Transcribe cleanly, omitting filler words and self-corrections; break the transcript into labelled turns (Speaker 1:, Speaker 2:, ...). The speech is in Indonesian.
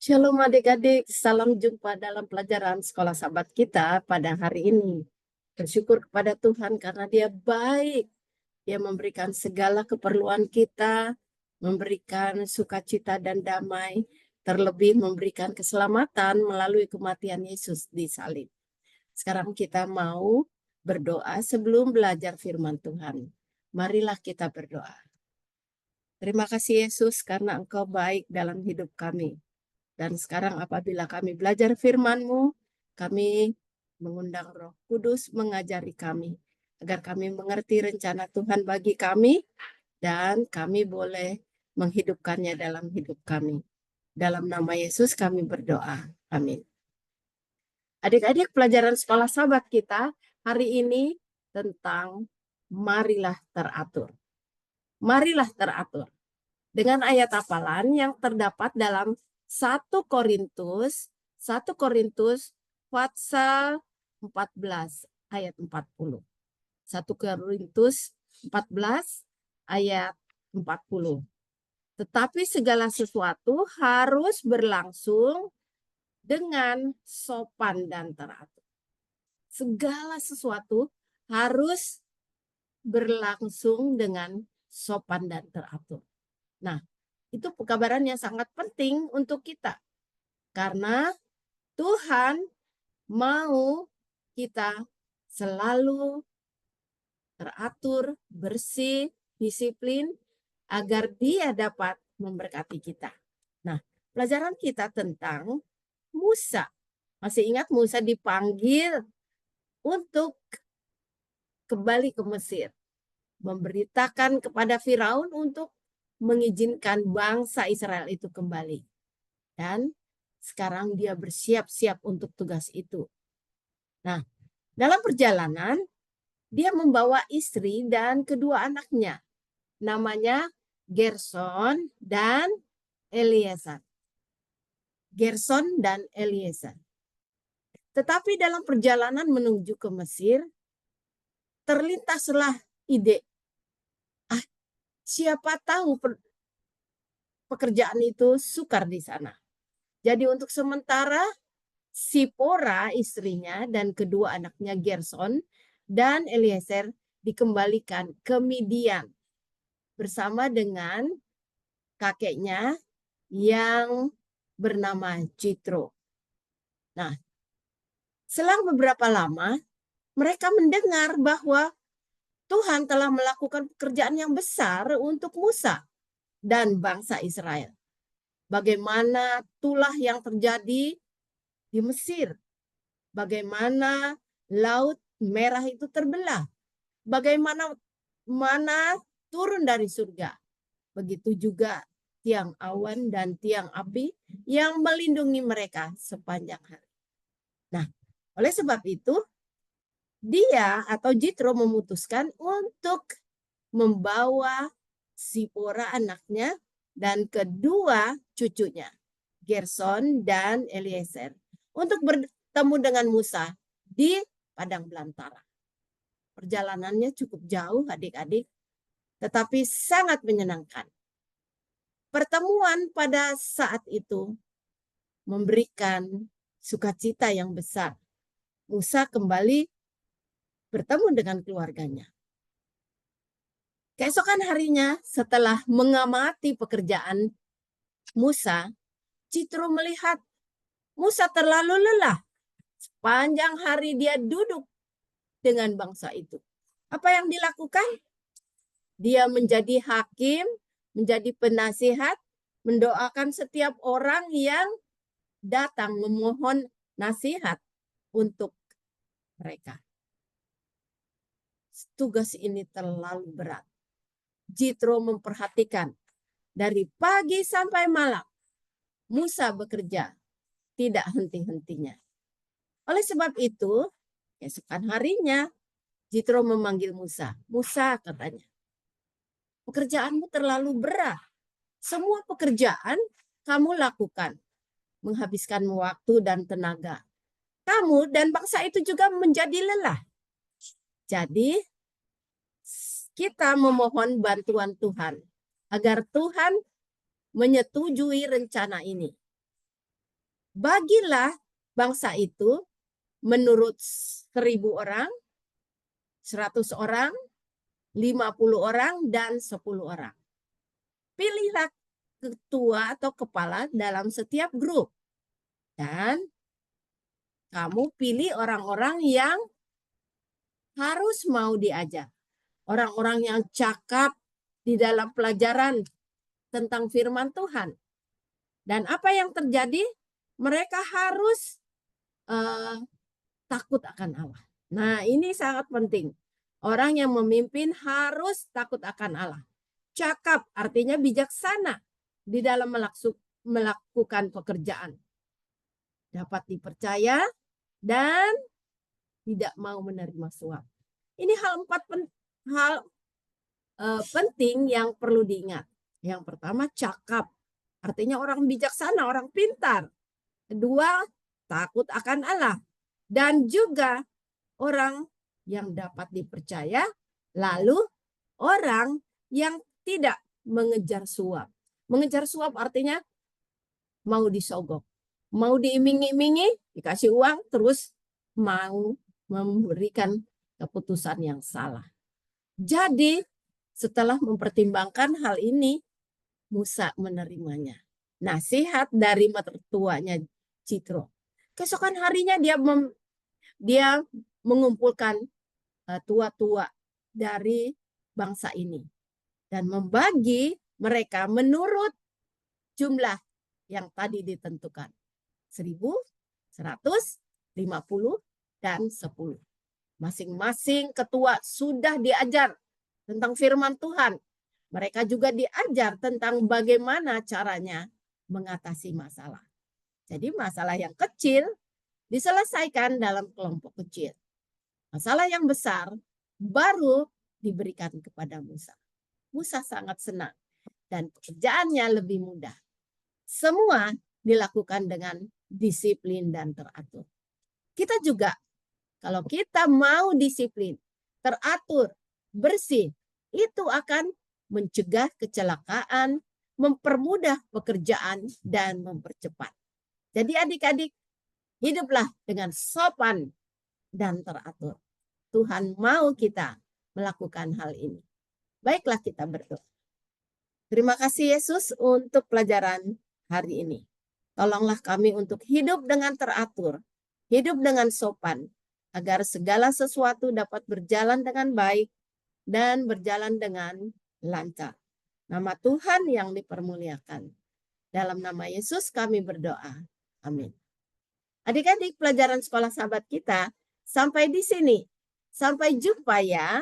Speaker 1: Shalom adik-adik, salam jumpa dalam pelajaran sekolah sahabat kita pada hari ini. Bersyukur kepada Tuhan karena Dia baik. Dia memberikan segala keperluan kita, memberikan sukacita dan damai, terlebih memberikan keselamatan melalui kematian Yesus di salib. Sekarang kita mau berdoa sebelum belajar firman Tuhan. Marilah kita berdoa. Terima kasih Yesus karena Engkau baik dalam hidup kami. Dan sekarang apabila kami belajar firman-Mu, kami mengundang Roh Kudus mengajari kami, agar kami mengerti rencana Tuhan bagi kami, dan kami boleh menghidupkannya dalam hidup kami. Dalam nama Yesus kami berdoa. Amin. Adik-adik, pelajaran sekolah sahabat kita hari ini tentang marilah teratur. Marilah teratur. Dengan ayat hafalan yang terdapat dalam 1 Korintus pasal 14 ayat 40. 1 Korintus 14 ayat 40. Tetapi segala sesuatu harus berlangsung dengan sopan dan teratur. Segala sesuatu harus berlangsung dengan sopan dan teratur. Nah, itu pekabaran yang sangat penting untuk kita. Karena Tuhan mau kita selalu teratur, bersih, disiplin, agar Dia dapat memberkati kita. Nah, pelajaran kita tentang Musa. Masih ingat Musa dipanggil untuk kembali ke Mesir. Memberitakan kepada Firaun untuk mengizinkan bangsa Israel itu kembali. Dan sekarang dia bersiap-siap untuk tugas itu. Nah, dalam perjalanan, dia membawa istri dan kedua anaknya. Namanya Gerson dan Eliezer. Gerson dan Eliezer. Tetapi dalam perjalanan menuju ke Mesir, terlintaslah ide. Siapa tahu pekerjaan itu sukar di sana. Jadi untuk sementara, Sipora istrinya dan kedua anaknya Gerson dan Eliezer dikembalikan ke Midian bersama dengan kakeknya yang bernama Jitro. Nah, selang beberapa lama, mereka mendengar bahwa Tuhan telah melakukan pekerjaan yang besar untuk Musa dan bangsa Israel. Bagaimana tulah yang terjadi di Mesir. Bagaimana Laut Merah itu terbelah. Bagaimana turun dari surga. Begitu juga tiang awan dan tiang api yang melindungi mereka sepanjang hari. Nah, oleh sebab itu, dia atau Jitro memutuskan untuk membawa Sipora anaknya dan kedua cucunya, Gerson dan Eliezer, untuk bertemu dengan Musa di padang belantara. Perjalanannya cukup jauh adik-adik, tetapi sangat menyenangkan. Pertemuan pada saat itu memberikan sukacita yang besar. Musa kembali bertemu dengan keluarganya. Keesokan harinya, setelah mengamati pekerjaan Musa, Jitro melihat Musa terlalu lelah. Sepanjang hari dia duduk dengan bangsa itu. Apa yang dilakukan? Dia menjadi hakim, menjadi penasihat, mendoakan setiap orang yang datang memohon nasihat untuk mereka. Tugas ini terlalu berat. Jitro memperhatikan dari pagi sampai malam. Musa bekerja tidak henti-hentinya. Oleh sebab itu, keesokan harinya Jitro memanggil Musa. Musa, katanya, pekerjaanmu terlalu berat. Semua pekerjaan kamu lakukan, menghabiskan waktu dan tenaga. Kamu dan bangsa itu juga menjadi lelah. Jadi, kita memohon bantuan Tuhan, agar Tuhan menyetujui rencana ini. Bagilah bangsa itu menurut 1.000 orang, 100 orang, 50 orang, dan 10 orang. Pilihlah ketua atau kepala dalam setiap grup. Dan kamu pilih orang-orang yang harus mau diajar. Orang-orang yang cakap di dalam pelajaran tentang firman Tuhan. Dan apa yang terjadi? Mereka harus takut akan Allah. Nah, ini sangat penting. Orang yang memimpin harus takut akan Allah. Cakap artinya bijaksana di dalam melakukan pekerjaan. Dapat dipercaya dan tidak mau menerima suap. Ini hal penting yang perlu diingat. Yang pertama, cakap. Artinya orang bijaksana, orang pintar. Kedua, takut akan Allah. Dan juga orang yang dapat dipercaya. Lalu orang yang tidak mengejar suap. Mengejar suap artinya mau disogok. Mau diiming-imingi, dikasih uang, terus mau memberikan keputusan yang salah. Jadi setelah mempertimbangkan hal ini, Musa menerimanya. Nasihat dari mertuanya Jitro. Keesokan harinya dia mengumpulkan tua-tua dari bangsa ini dan membagi mereka menurut jumlah yang tadi ditentukan. 1.000, 100, 50, dan 10. Masing-masing ketua sudah diajar tentang firman Tuhan. Mereka juga diajar tentang bagaimana caranya mengatasi masalah. Jadi masalah yang kecil diselesaikan dalam kelompok kecil. Masalah yang besar baru diberikan kepada Musa. Musa sangat senang dan pekerjaannya lebih mudah. Semua dilakukan dengan disiplin dan teratur. Kita juga, kalau kita mau disiplin, teratur, bersih, itu akan mencegah kecelakaan, mempermudah pekerjaan, dan mempercepat. Jadi adik-adik, hiduplah dengan sopan dan teratur. Tuhan mau kita melakukan hal ini. Baiklah kita berdoa. Terima kasih Yesus untuk pelajaran hari ini. Tolonglah kami untuk hidup dengan teratur, hidup dengan sopan, agar segala sesuatu dapat berjalan dengan baik dan berjalan dengan lancar. Nama Tuhan yang dipermuliakan. Dalam nama Yesus kami berdoa. Amin. Adik-adik pelajaran sekolah sahabat kita sampai di sini. Sampai jumpa ya.